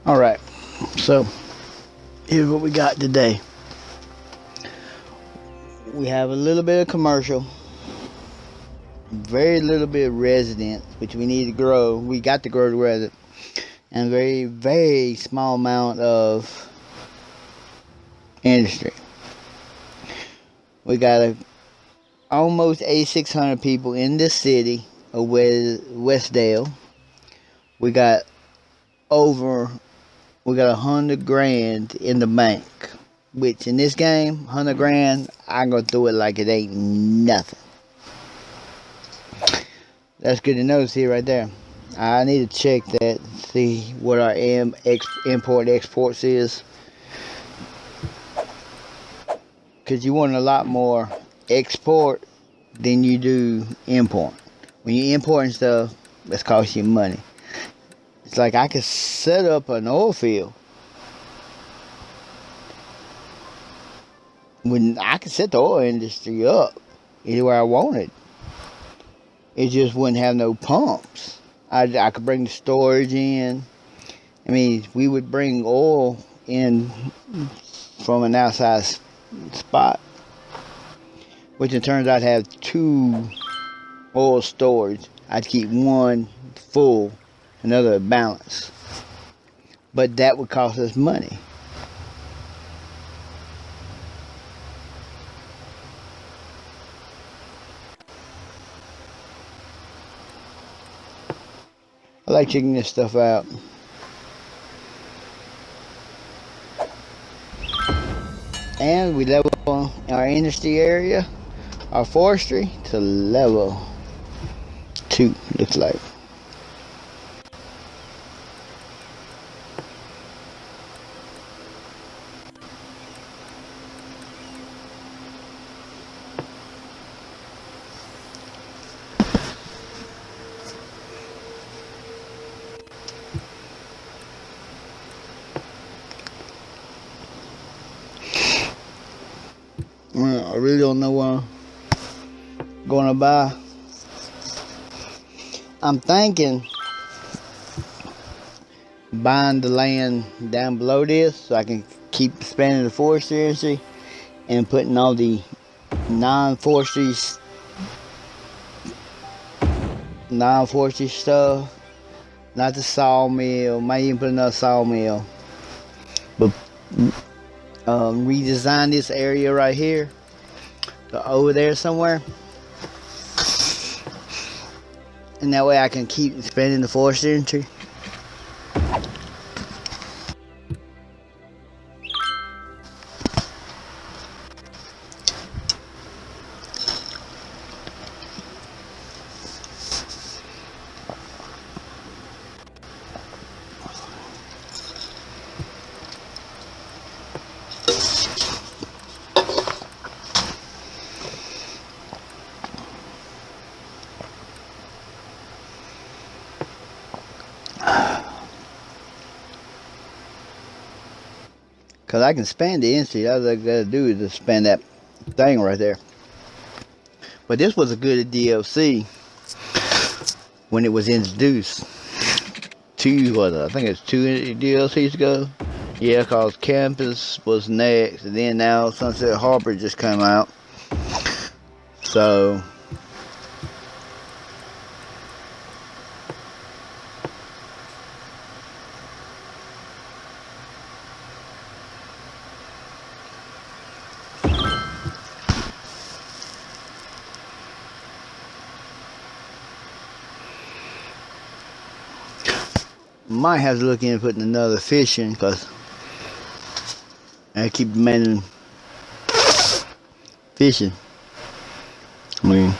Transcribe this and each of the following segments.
All right, so here's what we got today. We have a little bit of commercial, very little bit of resident, which we need to grow. We got to grow the resident, and very, very small amount of industry. We got almost 8,600 people in this city of Westdale. We got over, we got 100 grand in the bank. Which in this game, 100 grand, I'm gonna do it like it ain't nothing. That's good to know. See right there. I need to check that, see what our import exports is, because you want a lot more export than you do import. When you importing stuff, it's cost you money. It's like I could set up an oil field. When I could set the oil industry up anywhere I wanted, it just wouldn't have no pumps. I could bring the storage in. I mean, we would bring oil in from an outside spot, which in turns I'd have two oil storage. I'd keep one full, another balanced. But that would cost us money. I like checking this stuff out. And we level our industry area, our forestry, to level 2, looks like. I really don't know what I'm going to buy. I'm thinking buying the land down below this so I can keep expanding the forestry industry and putting all the non-forestry stuff, not the sawmill, might even put another sawmill, but redesign this area right here to over there somewhere, and that way I can keep expanding the forestry industry. Because I can span the industry. All I gotta do is just span that thing right there. But this was a good DLC when it was introduced. I think it's 2 DLCs ago. Yeah, cause Campus was next, and then now Sunset Harbor just came out. So might have to look into putting another fish in, because I keep demanding fishing. I mean,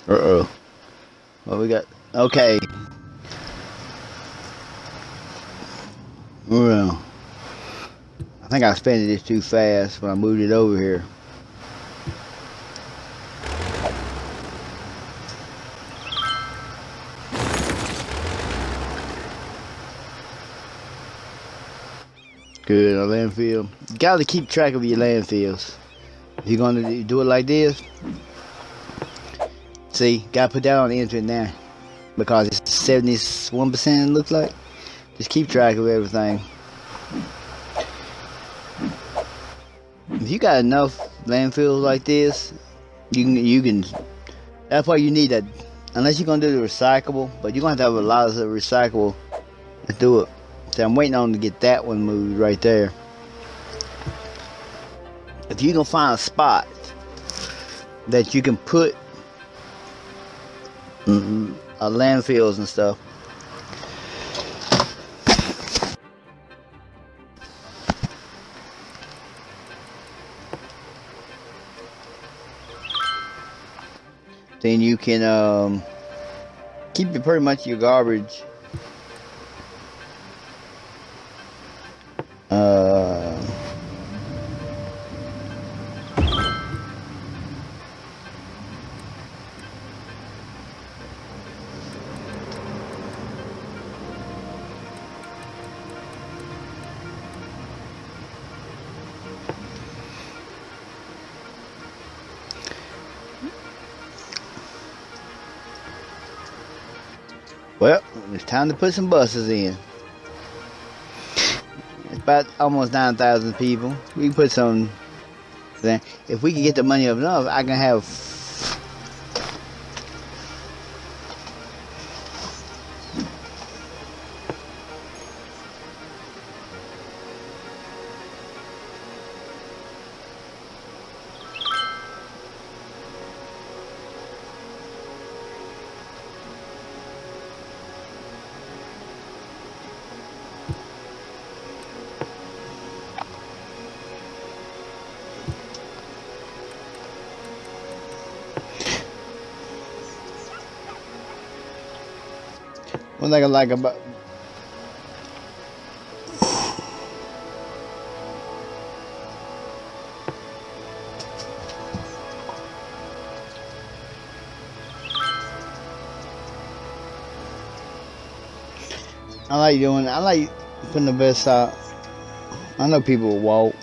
what we got? Okay. Well, I think I expanded this too fast when I moved it over here. Good, our landfill. You gotta keep track of your landfills. If you're gonna do it like this, see, gotta put that on the entry now, because it's 71%, it looks like. Just keep track of everything. If you got enough landfills like this, you can. That's why you need that. Unless you're gonna do the recyclable, but you're gonna have to have a lot of recyclable to do it. So I'm waiting on to get that one moved right there. If you can find a spot that you can put landfills and stuff, then you can keep it pretty much your garbage. Well, it's time to put some buses in. It's about almost 9,000 people. We can put some. If we can get the money up enough, I can have. One thing I like about I like putting the best out. I know people will walk.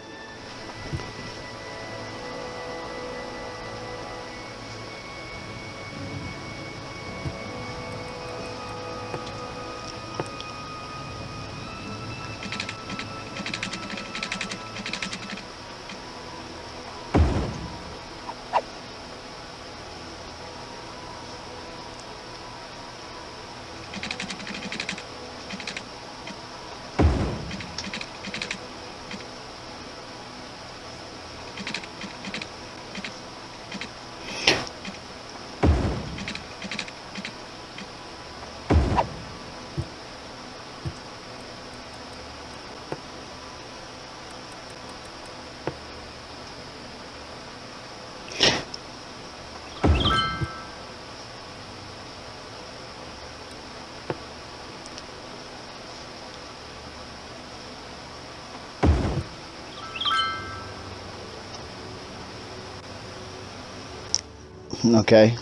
Okay.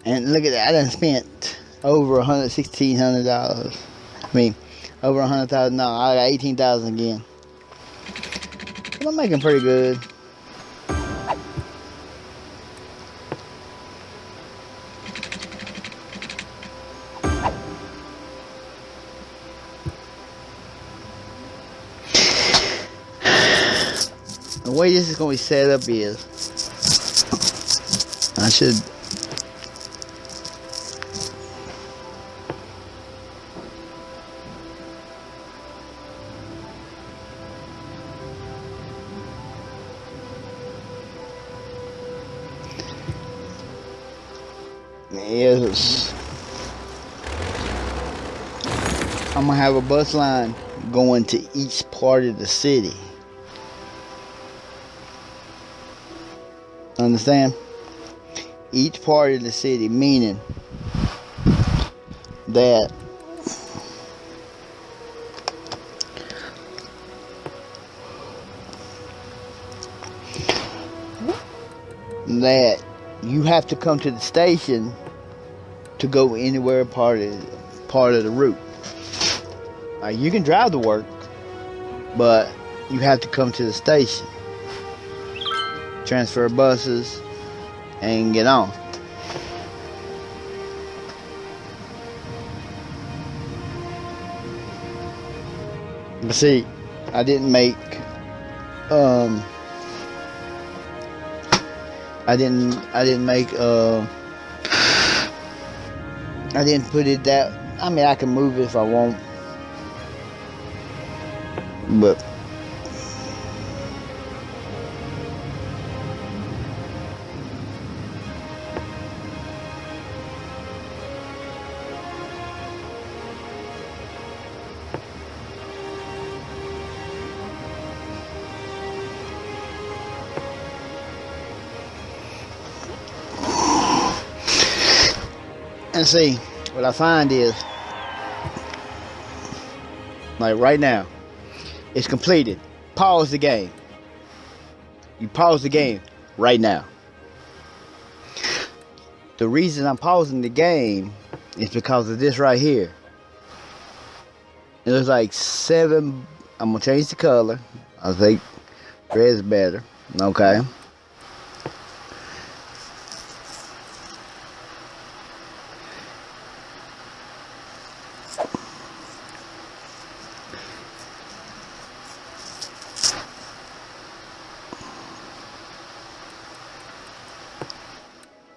And look at that, I done spent over $11600. I mean, over $100,000. I got 18,000 again. But I'm making pretty good. The way this is going to be set up is, I should. Yes. I'm going to have a bus line going to each part of the city. Understand? Each part of the city, meaning that you have to come to the station to go anywhere part of the route. You can drive to work, but you have to come to the station, transfer buses, and get on. But see, I didn't make um I didn't make I didn't put it that. I mean, I can move it if I want, but and see what I find is, like right now, it's completed. Pause the game. You pause the game right now. The reason I'm pausing the game is because of this right here. It looks like 7. I'm gonna change the color. I think red is better. Okay.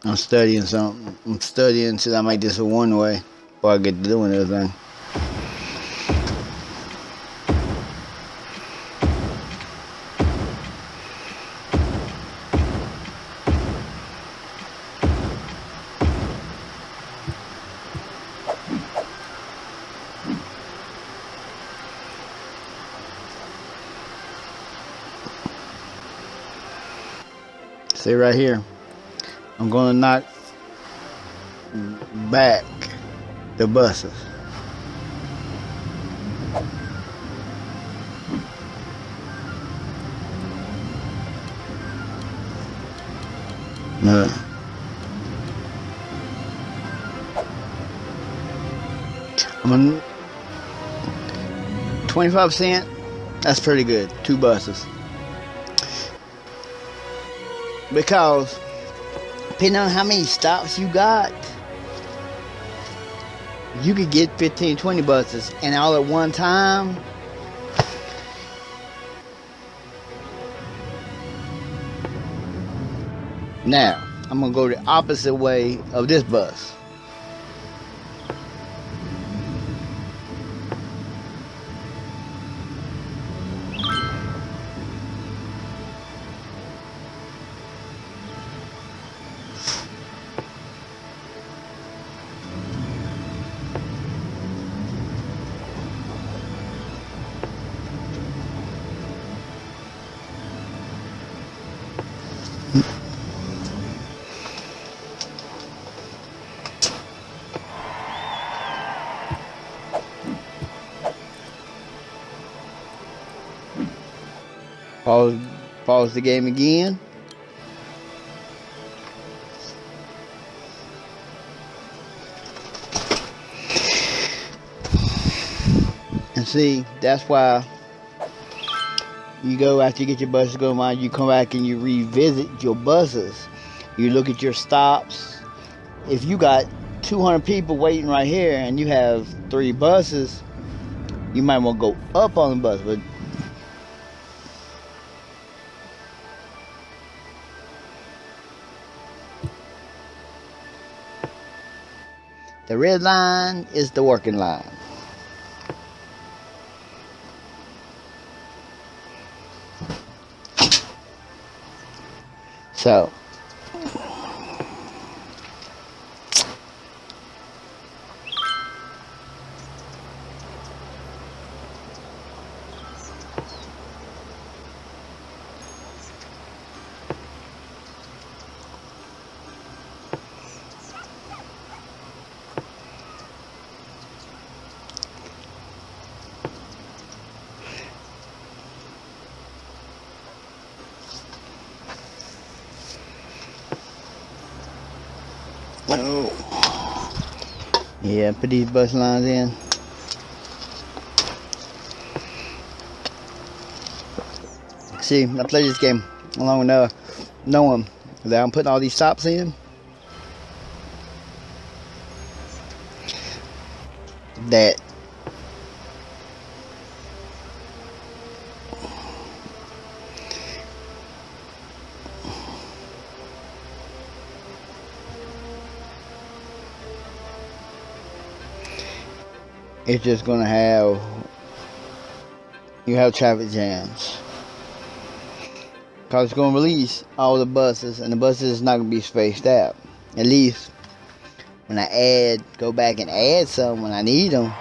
I'm studying something. I'm studying till I make this a one way before I get to doing everything. See right here, I'm gonna knock back the buses. No. 25%. That's pretty good. 2 buses. Because depending on how many stops you got, you could get 15, 20 buses, and all at one time. Now, I'm gonna go the opposite way of this bus. Pause the game again. And see, that's why you go after you get your buses going on, you come back and you revisit your buses. You look at your stops. If you got 200 people waiting right here and you have 3 buses, you might want to go up on the bus. But the red line is the working line. So, yeah, put these bus lines in. See, I play this game along with knowing that I'm putting all these stops in. That it's just gonna have you have traffic jams. Cause it's gonna release all the buses, and the buses is not gonna be spaced out. At least when I go back and add some when I need them.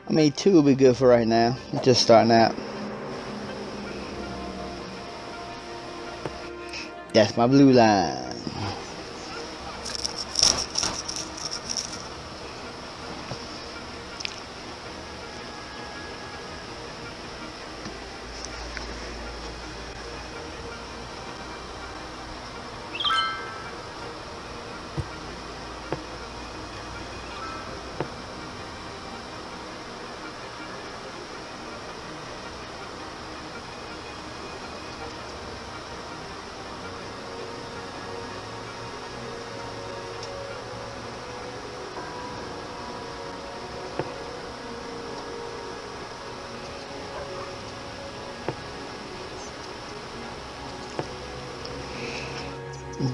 I mean, 2 will be good for right now. It's just starting out. That's my blue line.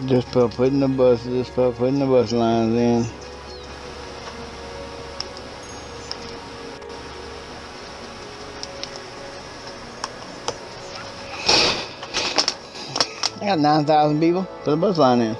Just putting the bus lines in. I got 9,000 people. Put a bus line in.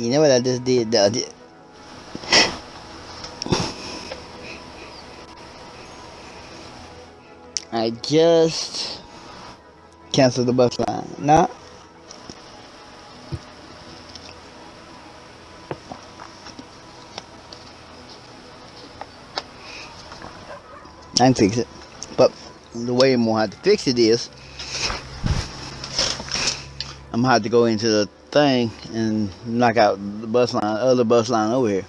You know what I just did, though? I just canceled the bus line. Nah. I can fix it. But the way I'm gonna have to fix it is I'm gonna have to go into the thing and knock out the other bus line over here.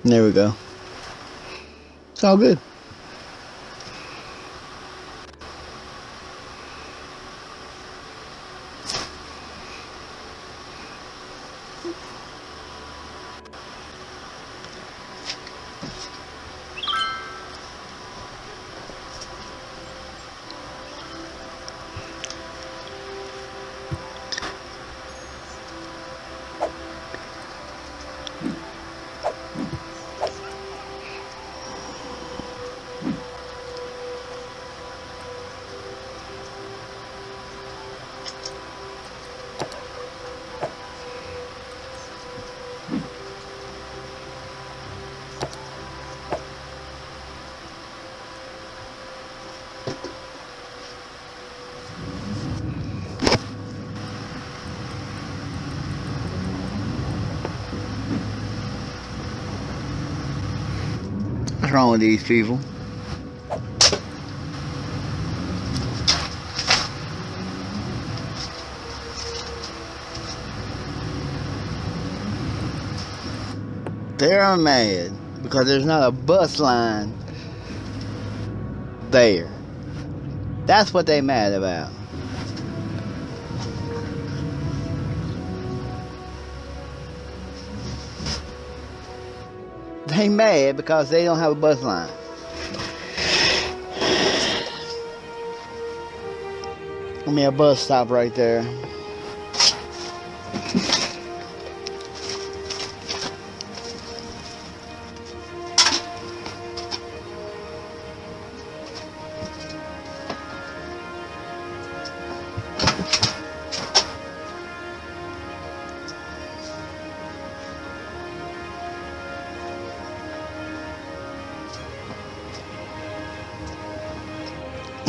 There we go. It's all good. What's wrong with these people? They're mad because there's not a bus line there. That's what they mad about. They mad because they don't have a bus line. I mean, a bus stop right there.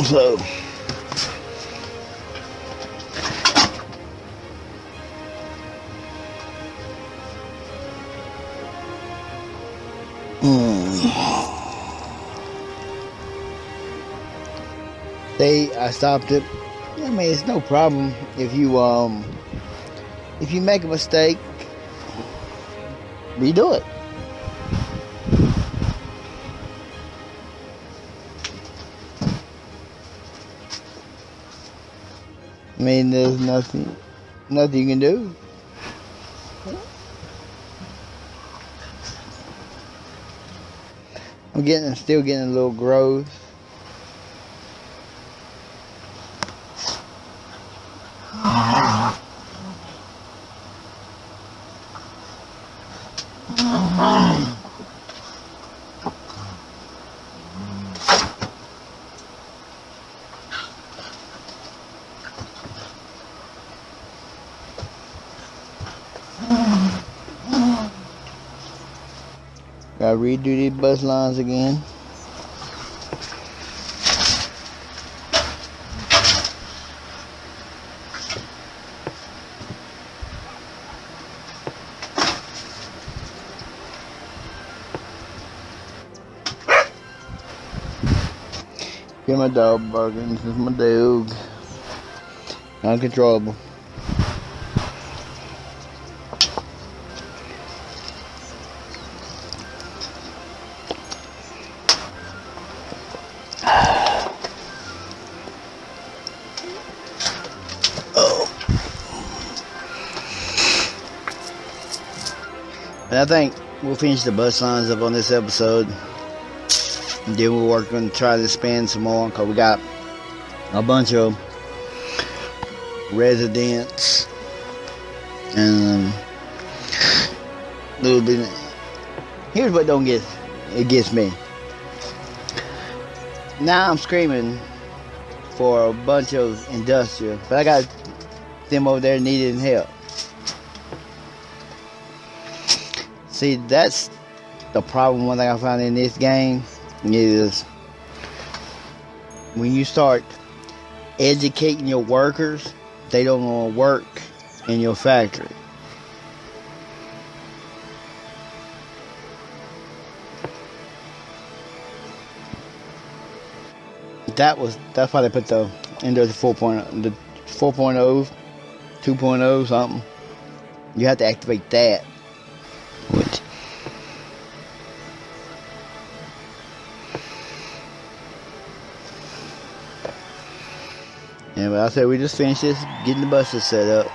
So, I stopped it. I mean, it's no problem if you make a mistake, redo it. I mean, there's nothing you can do. I'm still getting a little growth. Gotta redo these bus lines again. Get my dog barking. This is my dog. Uncontrollable. And I think we'll finish the bus lines up on this episode. And then we'll work on try to expand some more, because we got a bunch of residents and a little bit. Here's what gets me. Now I'm screaming for a bunch of industrial, but I got them over there needing help. See, that's the problem. One thing I found in this game is when you start educating your workers, they don't want to work in your factory. That's why they put the Industrial 4.0, the 4.0, 2.0 something. You have to activate that. Which, yeah, but I said we just finished this, getting the buses set up,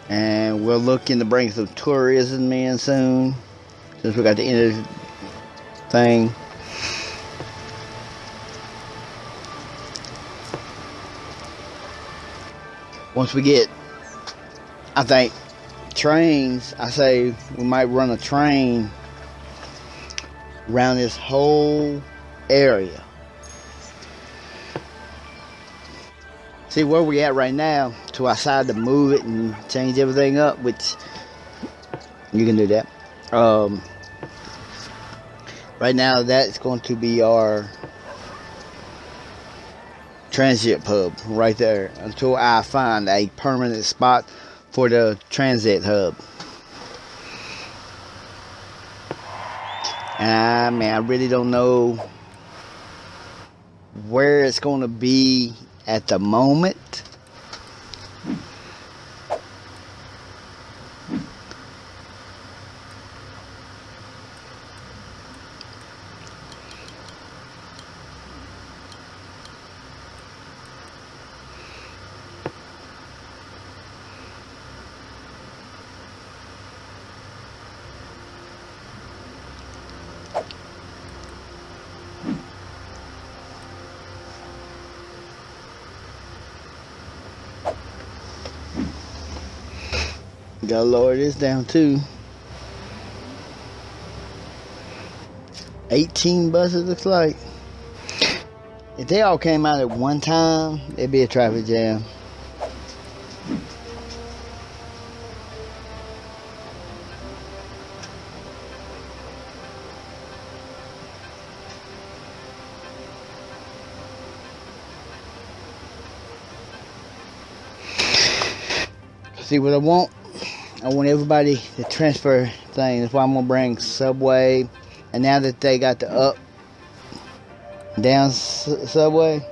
and we're looking to bring some tourism in soon, since we got the end of the thing. Once we get, I think, trains, I say we might run a train around this whole area. See where we at right now, to our side to move it and change everything up, which you can do that. Right now that's going to be our transit hub right there, until I find a permanent spot for the transit hub. And I really don't know where it's going to be at the moment. Gotta lower this down too. 18 buses looks like. If they all came out at one time, it'd be a traffic jam. See what I want? I want everybody to transfer things. That's why I'm gonna bring subway. And now that they got the up, down subway,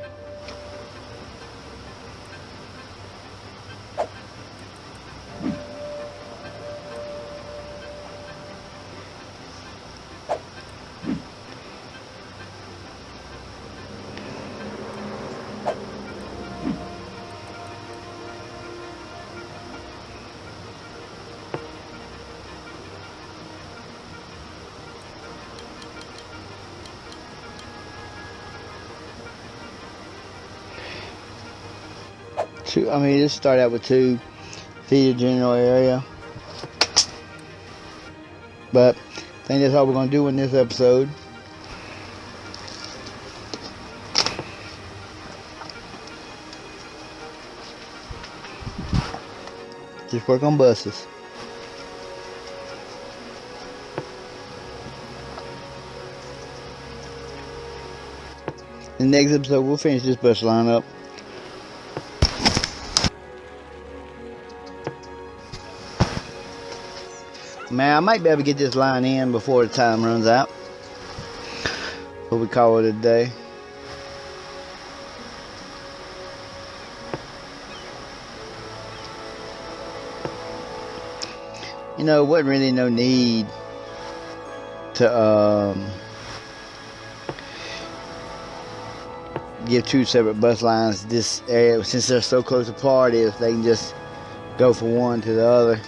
just start out with 2 feet of general area. But I think that's all we're gonna do in this episode. Just work on buses. In the next episode, we'll finish this bus lineup. Man, I might be able to get this line in before the time runs out. What we call it a day. You know, wasn't really no need to give 2 separate bus lines this area, since they're so close apart. If they can just go from one to the other.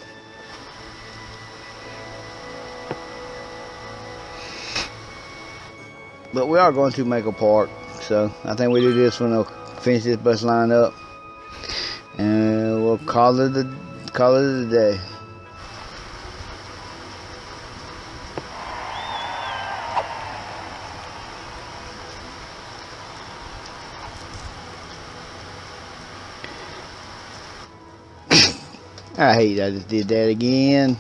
But we are going to Maple Park, so I think we do this one. We'll finish this bus line up, and we'll call it a day. I hate I just did that again.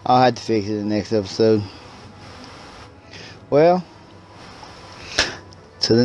I'll have to fix it in the next episode. Well, to the